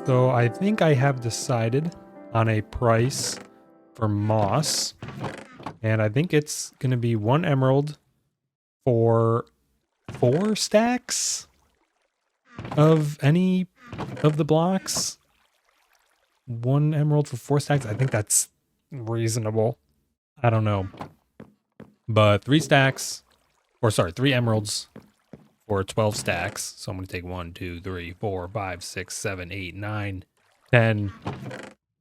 So I think I have decided on a price for moss, and I think it's going to be 1 emerald for 4 stacks of any of the blocks. 1 emerald for 4 stacks. I think that's reasonable. I don't know. But 3 stacks, or sorry, 3 emeralds for 12 stacks. So I'm going to take 1, 2, 3, 4, 5, 6, 7, 8, 9, 10,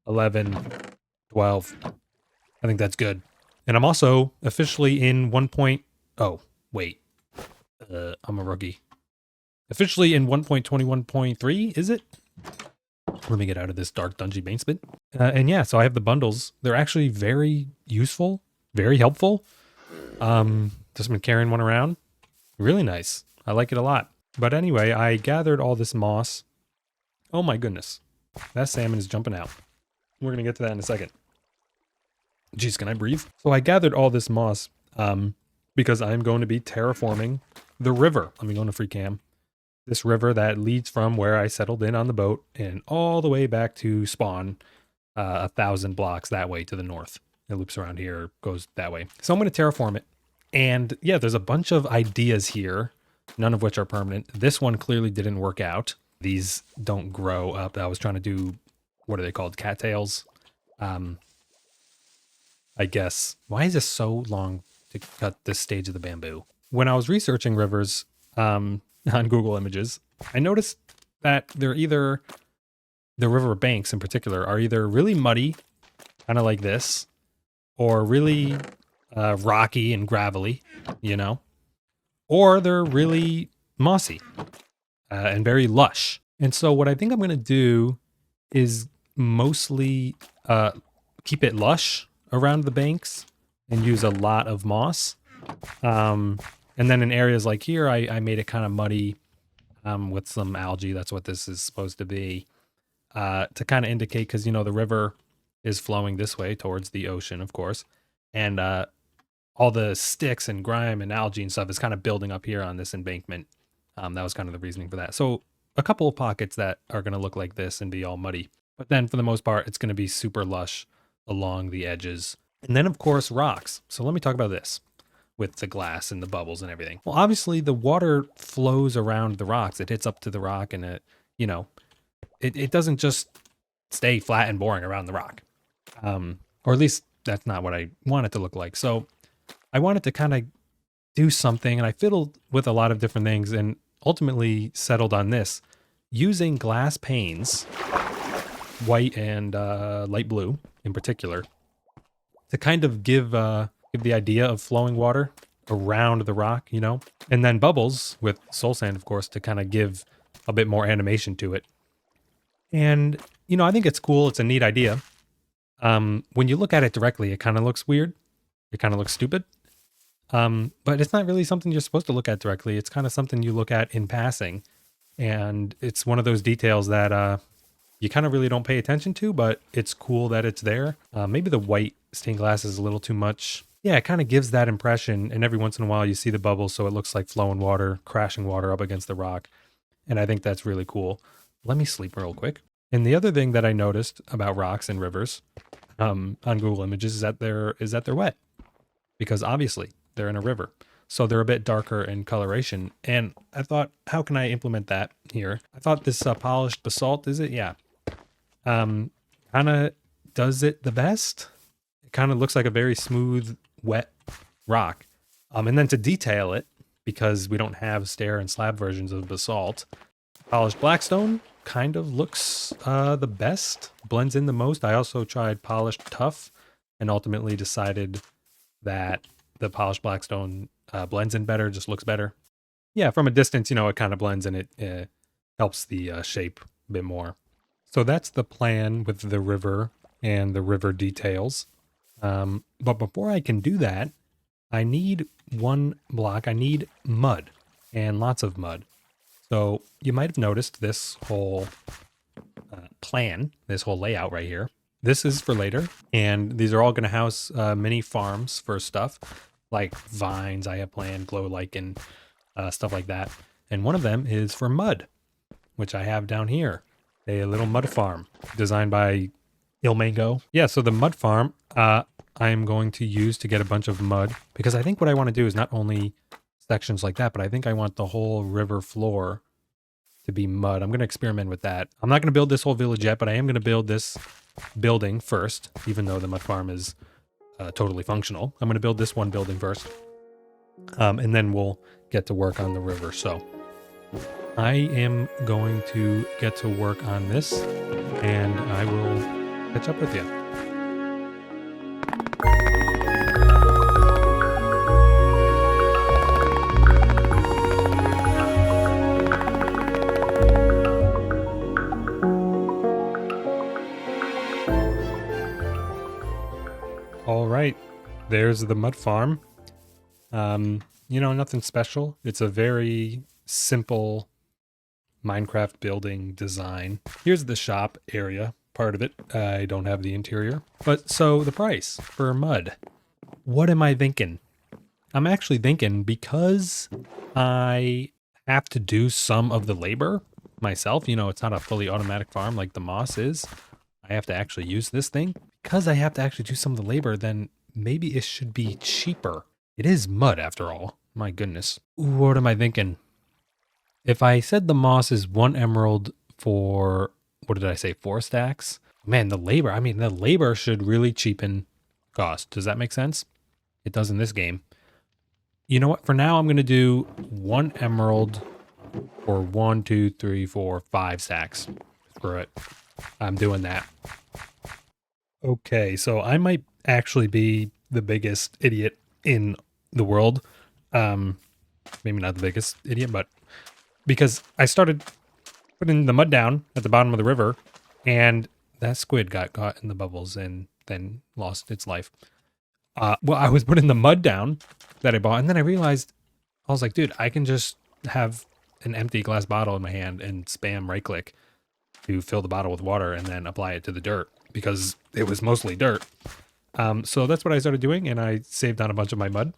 11, 12. I think that's good. And I'm also officially in 1. Oh, wait. I'm a rookie. Officially in 1.21.3, is it? Let me get out of this dark dungeon basement. And yeah, so I have the bundles. They're actually very useful, very helpful. Just been carrying one around. Really nice. I like it a lot. But anyway, I gathered all this moss. Oh my goodness. That salmon is jumping out. We're going to get to that in a second. Jeez, can I breathe? So I gathered all this moss because I'm going to be terraforming the river. Let me go into free cam. This river that leads from where I settled in on the boat and all the way back to spawn 1,000 blocks that way to the north. It loops around here, goes that way. So I'm going to terraform it. And yeah, there's a bunch of ideas here, none of which are permanent. This one clearly didn't work out. These don't grow up. I was trying to do, what are they called? Cattails. I guess. Why is this so long to cut this stage of the bamboo? When I was researching rivers on Google Images, I noticed that they're either, the river banks in particular, are either really muddy, kind of like this, or really rocky and gravelly, you know, or they're really mossy and very lush. And so what I think I'm going to do is mostly keep it lush around the banks and use a lot of moss. And then in areas like here, I made it kind of muddy with some algae. That's what this is supposed to be, to kind of indicate, because, you know, the river is flowing this way towards the ocean, of course. And all the sticks and grime and algae and stuff is kind of building up here on this embankment. That was kind of the reasoning for that. So a couple of pockets that are going to look like this and be all muddy. But then for the most part, it's going to be super lush along the edges. And then, of course, rocks. So let me talk about this with the glass and the bubbles and everything. Well, obviously, the water flows around the rocks. It hits up to the rock and it, you know, it doesn't just stay flat and boring around the rock. Or at least that's not what I want it to look like. So I wanted to kind of do something, and I fiddled with a lot of different things and ultimately settled on this, using glass panes, white and light blue in particular, to kind of give the idea of flowing water around the rock, you know, and then bubbles with soul sand, of course, to kind of give a bit more animation to it. And, you know, I think it's cool. It's a neat idea. When you look at it directly, it kind of looks weird. It kind of looks stupid. But it's not really something you're supposed to look at directly. It's kind of something you look at in passing. And it's one of those details that you kind of really don't pay attention to, but it's cool that it's there. Maybe the white stained glass is a little too much. Yeah, it kind of gives that impression. And every once in a while you see the bubbles, so it looks like flowing water, crashing water up against the rock. And I think that's really cool. Let me sleep real quick. And the other thing that I noticed about rocks and rivers on Google Images is that they're wet, because obviously they're in a river. So they're a bit darker in coloration. And I thought, how can I implement that here? I thought this polished basalt, is it? Yeah. Kind of does it the best. It kind of looks like a very smooth, wet rock. And then to detail it, because we don't have stair and slab versions of basalt, polished blackstone kind of looks the best, blends in the most. I also tried polished tuff and ultimately decided that the polished blackstone blends in better, just looks better. Yeah, from a distance, you know, it kind of blends and it helps the shape a bit more. So that's the plan with the river and the river details. But before I can do that, I need one block. I need mud, and lots of mud. So you might have noticed this whole plan, this whole layout right here. This is for later, and these are all going to house mini farms for stuff like vines I have planned, glow lichen, stuff like that. And one of them is for mud, which I have down here. a little mud farm designed by Ilmango. Yeah, so the mud farm I'm going to use to get a bunch of mud, because I think what I want to do is not only sections like that, but I think I want the whole river floor to be mud. I'm going to experiment with that. I'm not going to build this whole village yet, but I am going to build this building first, even though the mud farm is totally functional. I'm going to build this one building first, and then we'll get to work on the river. So I am going to get to work on this, and I will catch up with you. All right, there's the mud farm. Nothing special. It's a very simple Minecraft building design. Here's the shop area, part of it. I don't have the interior. But so the price for mud. What am I thinking? I'm actually thinking, because I have to do some of the labor myself, it's not a fully automatic farm like the Moss is. I have to actually use this thing. Because I have to actually do some of the labor, then maybe it should be cheaper. It is mud after all. My goodness. What am I thinking? If I said the Moss is 1 emerald for, what did I say, 4 stacks? Man, the labor should really cheapen cost. Does that make sense? It does in this game. You know what? For now, I'm going to do 1 emerald for 1, 2, 3, 4, 5 stacks. Screw it. I'm doing that. Okay, so I might actually be the biggest idiot in the world. Maybe not the biggest idiot, but because I started putting the mud down at the bottom of the river, and that squid got caught in the bubbles and then lost its life. Well, I was putting the mud down that I bought, and then I realized, I was like, dude, I can just have an empty glass bottle in my hand and spam right click to fill the bottle with water and then apply it to the dirt, because it was mostly dirt. So that's what I started doing, and I saved on a bunch of my mud.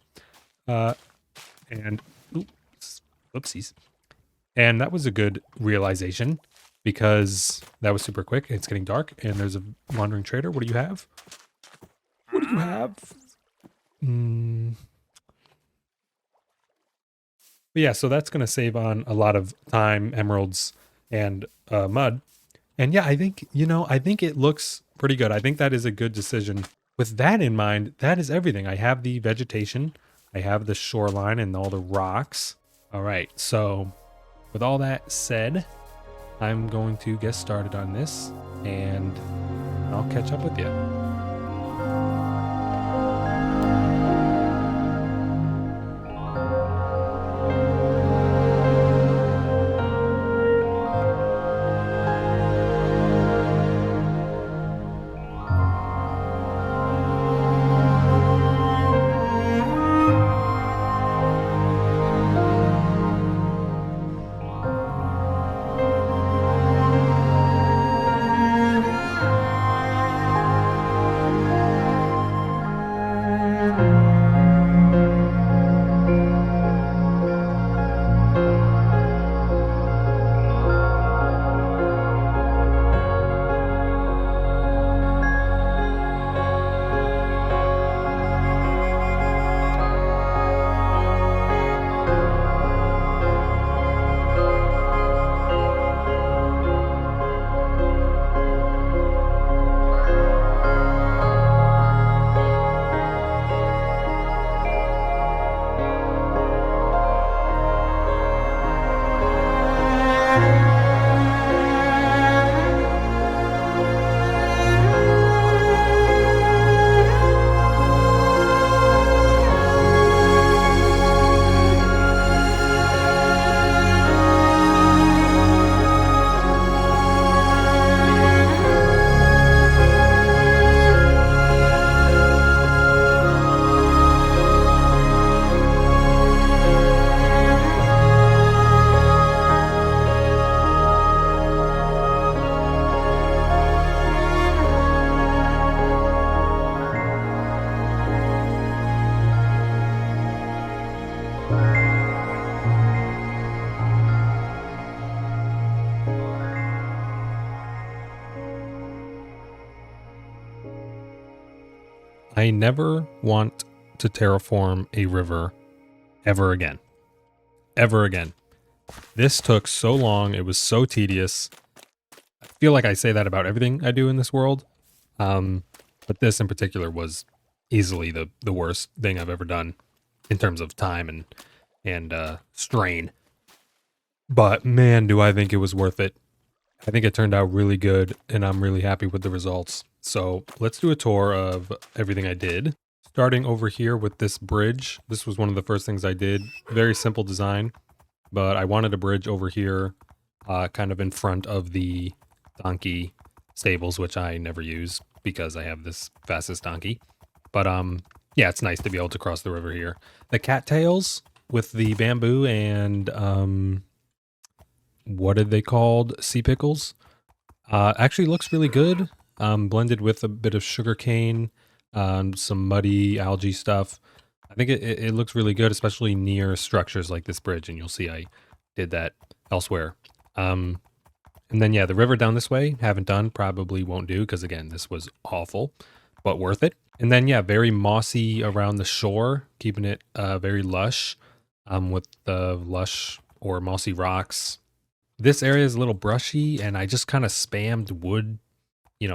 Whoopsies. And that was a good realization, because that was super quick. It's getting dark, and there's a wandering trader. What do you have? What do you have? But yeah, so that's going to save on a lot of time, emeralds, and mud. And yeah, I think it looks pretty good. I think that is a good decision. With that in mind, that is everything. I have the vegetation. I have the shoreline and all the rocks. All right, so with all that said, I'm going to get started on this, and I'll catch up with you. I never want to terraform a river ever again. Ever again. This took so long. It was so tedious. I feel like I say that about everything I do in this world. But this in particular was easily the worst thing I've ever done in terms of time and strain. But man, do I think it was worth it. I think it turned out really good, and I'm really happy with the results. So let's do a tour of everything I did. Starting over here with this bridge. This was one of the first things I did. Very simple design, but I wanted a bridge over here, kind of in front of the donkey stables, which I never use because I have this fastest donkey. But yeah, it's nice to be able to cross the river here. The cattails with the bamboo and what are they called? Sea pickles. Actually looks really good. Blended with a bit of sugar cane, some muddy algae stuff. I think it looks really good, especially near structures like this bridge. And you'll see I did that elsewhere. And then, yeah, the river down this way, haven't done, probably won't do. Because again, this was awful, but worth it. And then, yeah, very mossy around the shore, keeping it very lush with the lush or mossy rocks. This area is a little brushy, and I just kind of spammed wood,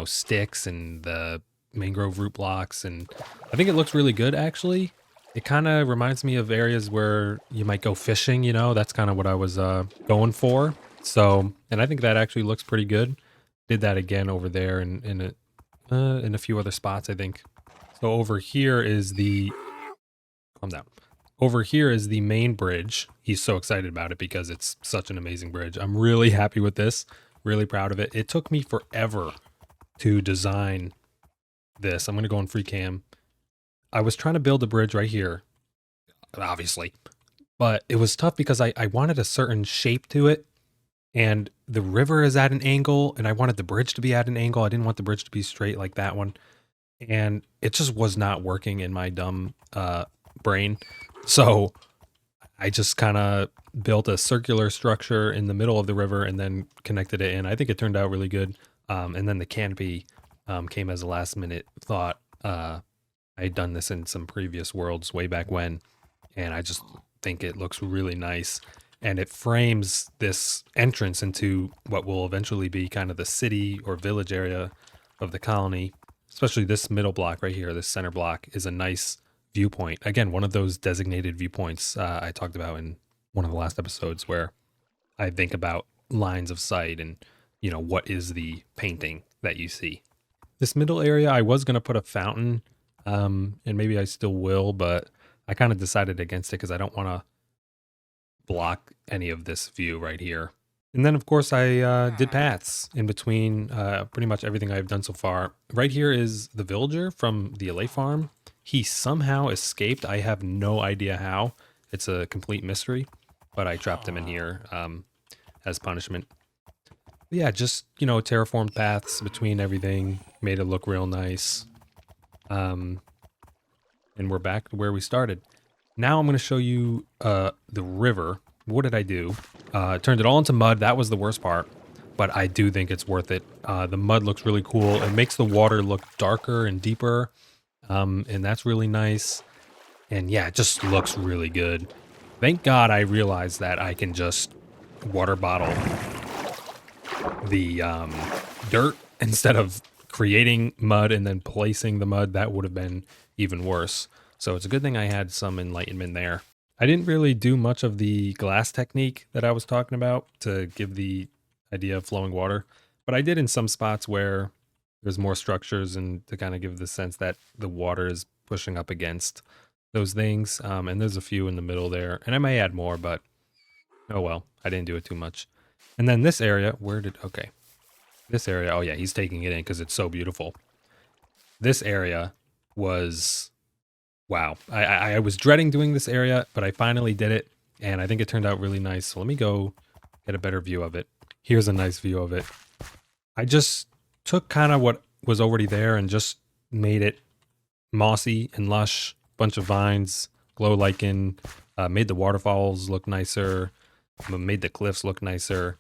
sticks and the mangrove root blocks, and I think it looks really good, actually. It kind of reminds me of areas where you might go fishing, that's kind of what I was going for. So, and I think that actually looks pretty good. Did that again over there and in a few other spots, I think. So over here is calm down. Over here is the main bridge. He's so excited about it because it's such an amazing bridge. I'm really happy with this. Really proud of it. It took me forever to design this. I'm going to go on free cam. I was trying to build a bridge right here, obviously. But it was tough because I wanted a certain shape to it. And the river is at an angle. And I wanted the bridge to be at an angle. I didn't want the bridge to be straight like that one. And it just was not working in my dumb brain. So I just kind of built a circular structure in the middle of the river and then connected it in. I think it turned out really good. And then the canopy came as a last minute thought. I had done this in some previous worlds way back when, and I just think it looks really nice. And it frames this entrance into what will eventually be kind of the city or village area of the colony. Especially this middle block right here, this center block is a nice viewpoint. Again, one of those designated viewpoints I talked about in one of the last episodes where I think about lines of sight and, what is the painting that you see. This middle area, I was going to put a fountain, and maybe I still will, but I kind of decided against it because I don't want to block any of this view right here. And then, of course, I did paths in between pretty much everything I've done so far. Right here is the villager from the LA farm. He somehow escaped. I have no idea how. It's a complete mystery, but I trapped him in here as punishment. But yeah, just, terraformed paths between everything, made it look real nice. And we're back to where we started. Now I'm going to show you the river. What did I do? Turned it all into mud. That was the worst part, but I do think it's worth it. The mud looks really cool. It makes the water look darker and deeper, and that's really nice. And yeah, it just looks really good. Thank God I realized that I can just water bottle the dirt instead of creating mud and then placing the mud. That would have been even worse. So it's a good thing I had some enlightenment there. I didn't really do much of the glass technique that I was talking about to give the idea of flowing water, but I did in some spots where there's more structures and to kind of give the sense that the water is pushing up against those things. And there's a few in the middle there, and I may add more, but oh well, I didn't do it too much. And then this area, this area, oh yeah, he's taking it in because it's so beautiful. This area was... wow, I was dreading doing this area, but I finally did it, and I think it turned out really nice. So let me go get a better view of it. Here's a nice view of it. I just took kind of what was already there and just made it mossy and lush, bunch of vines, glow lichen, made the waterfalls look nicer, made the cliffs look nicer,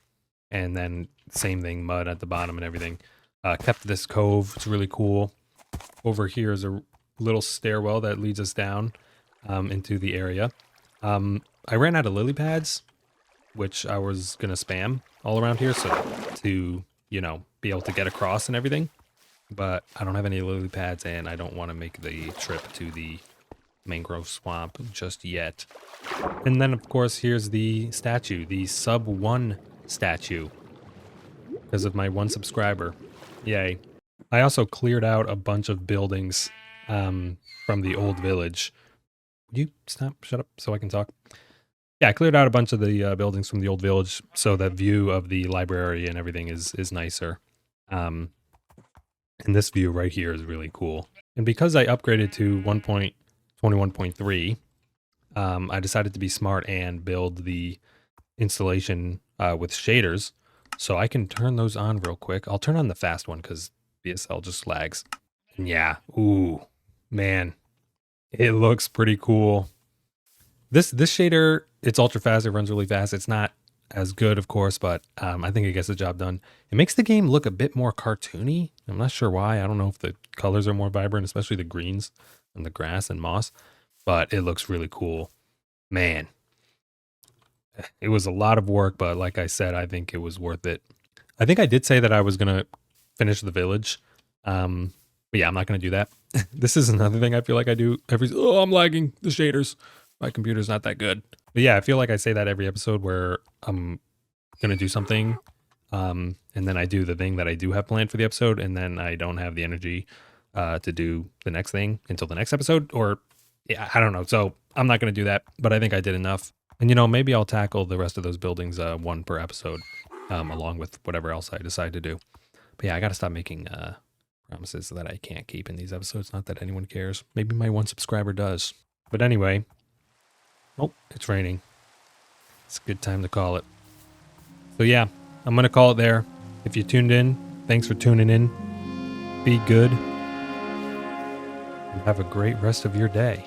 and then same thing, mud at the bottom and everything. Kept this cove, it's really cool. Over here is a little stairwell that leads us down into the area. I ran out of lily pads, which I was going to spam all around here so to, you know, be able to get across and everything. But I don't have any lily pads and I don't want to make the trip to the mangrove swamp just yet. And then, of course, here's the statue, the sub 1 statue, because of my 1 subscriber. Yay. I also cleared out a bunch of buildings from the old village. Would you stop? Shut up so I can talk. Yeah, I cleared out a bunch of the buildings from the old village so that view of the library and everything is nicer. And this view right here is really cool. And because I upgraded to 1.21.3, I decided to be smart and build the installation with shaders. So I can turn those on real quick. I'll turn on the fast one because BSL just lags. And yeah, ooh, man, it looks pretty cool. This shader, it's ultra fast. It runs really fast. It's not as good, of course, but I think it gets the job done. It makes the game look a bit more cartoony. I'm not sure why. I don't know if the colors are more vibrant, especially the greens and the grass and moss, but it looks really cool. Man, it was a lot of work, but like I said, I think it was worth it. I think I did say that I was going to finish the village. But yeah, I'm not going to do that. This is another thing I feel like I do I'm lagging the shaders. My computer's not that good. But yeah, I feel like I say that every episode where I'm going to do something. And then I do the thing that I do have planned for the episode. And then I don't have the energy to do the next thing until the next episode. Or yeah, I don't know. So I'm not going to do that. But I think I did enough. And, you know, maybe I'll tackle the rest of those buildings 1 per episode along with whatever else I decide to do. But yeah, I got to stop making promises that I can't keep in these episodes. Not that anyone cares. Maybe my 1 subscriber does. But anyway. Oh, it's raining. It's a good time to call it. So yeah, I'm going to call it there. If you tuned in, thanks for tuning in. Be good. And have a great rest of your day.